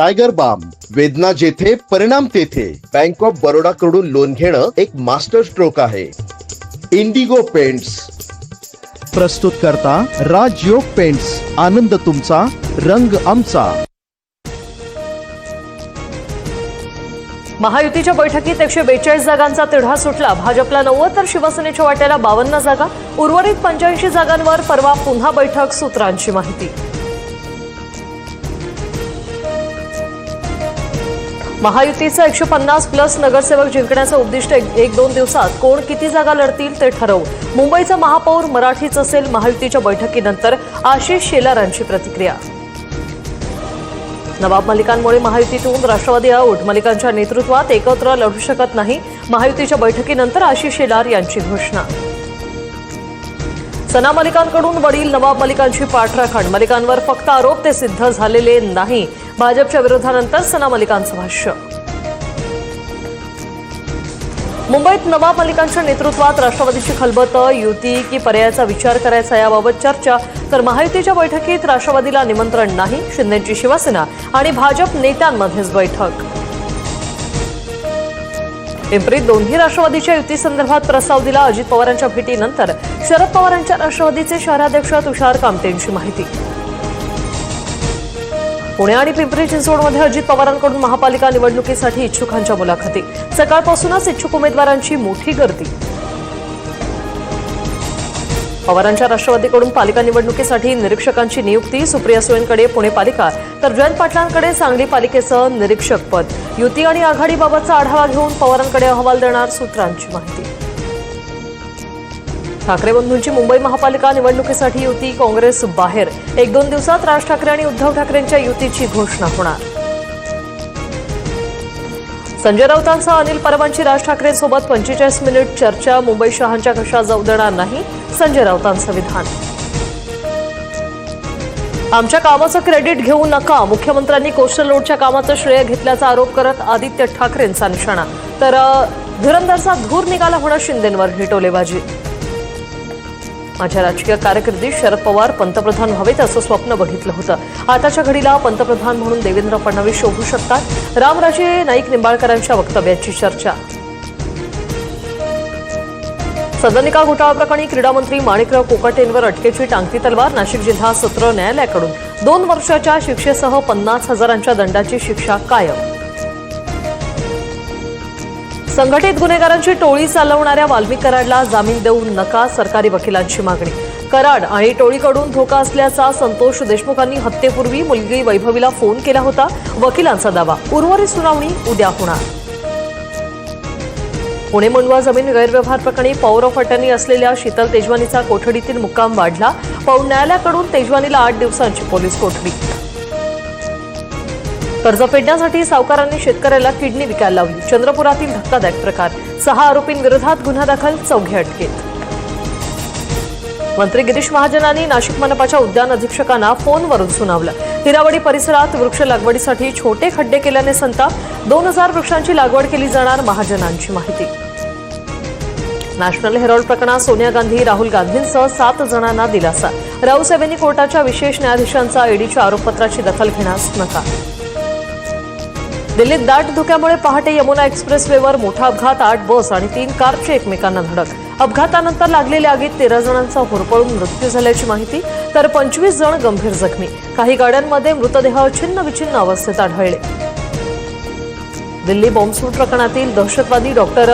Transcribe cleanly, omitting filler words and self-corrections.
Tiger balm, वेदना जेथे परिणाम तेथे. बँक ऑफ बरोडा कडून लोन घेणं एक मास्टर स्ट्रोक आहे. इंडिगो पेंट्स प्रस्तुत करता राजयोग पेंट्स. आनंद तुमचा, रंग आमचा. महायुतीच्या बैठकीत 142 जागांचा तिढा सुटला. भाजपला 90 तर शिवसेनेच्या वाट्याला 52 जागा. उर्वरित 85 जागांवर परवा पुन्हा बैठक, सूत्रांची माहिती. महायुतीचा 150+ नगरसेवक जिंकण्याचं उद्दिष्ट 1-2 दिवसात कोण किती जागा लढतील ते ठरवू. मुंबईचा महापौर मराठीच असेल. महायुतीच्या बैठकीनंतर आशिष शेलारांची प्रतिक्रिया. नवाब मलिकांमुळे महायुतीतून राष्ट्रवादी आऊट. मलिकांच्या नेतृत्वात एकत्र लढू शकत नाही. महायुतीच्या बैठकीनंतर आशिष शेलार यांची घोषणा. सना मलिकांकडून वडील नवाब मलिकांची पाठराखण. मलिकांवर फक्त आरोप, ते सिद्ध झालेले नाही. भाजपच्या विरोधानंतर सना मलिकांचं भाष्य. मुंबईत नवाब मलिकांच्या नेतृत्वात राष्ट्रवादीची खलबत. युती की पर्यायाचा विचार करायचा, याबाबत चर्चा. तर महायुतीच्या बैठकीत राष्ट्रवादीला निमंत्रण नाही. शिंदेची शिवसेना आणि भाजप नेत्यांमध्येच बैठक. पिंपरीत दोन्ही राष्ट्रवादीच्या युतीसंदर्भात प्रस्ताव दिला. अजित पवारांच्या भेटीनंतर शरद पवारांच्या राष्ट्रवादीचे शहराध्यक्ष तुषार कामतेंची माहिती. पुणे आणि पिंपरी चिंचवडमध्ये अजित पवारांकडून महापालिका निवडणुकीसाठी इच्छुकांच्या मुलाखती. सकाळपासूनच इच्छुक उमेदवारांची मोठी गर्दी. पवारांच्या राष्ट्रवादीकडून पालिका निवडणुकीसाठी निरीक्षकांची नियुक्ती. सुप्रिया सुळेंकडे पुणे पालिका तर जयंत पाटलांकडे सांगली पालिकेचं निरीक्षक पद. युती आणि आघाडीबाबतचा आढावा घेऊन पवारांकडे अहवाल देणार, सूत्रांची माहिती. ठाकरे बंधूंची मुंबई महापालिका निवडणुकीसाठी युती, काँग्रेस बाहेर. 1-2 दिवसात राज ठाकरे आणि उद्धव ठाकरेंच्या युतीची घोषणा होणार. संजय राऊतांसह अनिल परबांची राज ठाकरेंसोबत 45 मिनिट चर्चा. मुंबई शहांच्या घशात जाऊ देणार नाही, संजय राऊतांचं विधान. आमच्या कामाचं क्रेडिट घेऊ नका. मुख्यमंत्र्यांनी कोस्टल रोडच्या कामाचं श्रेय घेतल्याचा आरोप करत आदित्य ठाकरेंचा निशाणा. तर धुरंधरचा धूर निघाला होणार, शिंदेंवर हिटोलेबाजी. माझ्या राजकीय कारकिर्दीत शरद पवार पंतप्रधान व्हावेत असं स्वप्न बघितलं होतं. आताच्या घडीला पंतप्रधान म्हणून देवेंद्र फडणवीस शोभू शकतात. रामराजे नाईक निंबाळकरांच्या वक्तव्याची चर्चा. सदनिका घोटाळा प्रकरणी क्रीडा मंत्री माणिकराव कोकाटेंवर अटकेची टांगती तलवार. नाशिक जिल्हा सत्र न्यायालयाकडून 2 वर्षाच्या शिक्षेसह 50,000च्या दंडाची शिक्षा कायम. संघटित गुन्हेगारांची टोळी चालवणाऱ्या वाल्मिक कराडला जामीन देऊ नका, सरकारी वकिलांची मागणी. कराड आणि टोळीकडून धोका असल्याचा संतोष देशमुखांनी हत्येपूर्वी मुलगी वैभवीला फोन केला होता, वकिलांचा दावा. उर्वरित सुनावणी उद्या होणार. पुणे मुंडवा जमीन गैरव्यवहार प्रकरणी पॉवर ऑफ अटर्नी असलेल्या शीतल तेजवानीचा कोठडीतील मुक्काम वाढला. पौड न्यायालयाकडून तेजवानीला 8 दिवसांची पोलीस कोठडी. कर्ज फेडण्यासाठी सावकारांनी शेतकऱ्याला किडनी विकायला लावली. चंद्रपुरातील धक्कादायक प्रकार. 6 आरोपींविरोधात गुन्हा दाखल, 4 अटकेत. मंत्री गिरीश महाजनांनी नाशिक मनपाच्या उद्यान अधीक्षकांना फोनवरून सुनावलं. हिरावडी परिसरात वृक्ष लागवडीसाठी छोटे खड्डे केल्याने संताप. 2000 वृक्षांची लागवड केली जाणार, महाजनांची माहिती. नॅशनल हेरॉल्ड प्रकरणात सोनिया गांधी, राहुल गांधींसह 7 जणांना दिलासा. राऊसाहेबांनी कोर्टाच्या विशेष न्यायाधीशांचा ईडीच्या आरोपपत्राची दखल घेण्यास नकार. दिल्लीत दाट धुक्यामुळे पहाटे यमुना एक्सप्रेसवेवर मोठा अपघात. 8 बस आणि 3 कारची एकमेकांना धडक. अपघातानंतर लागलेल्या आगीत 13 जणांचा होरपळून मृत्यू झाल्याची माहिती. तर 25 जण गंभीर जखमी. काही गाड्यांमध्ये मृतदेह छिन्नविछिन्न अवस्थेत आढळले. दिल्ली बॉम्बस्फोट प्रकरणातील दहशतवादी डॉक्टर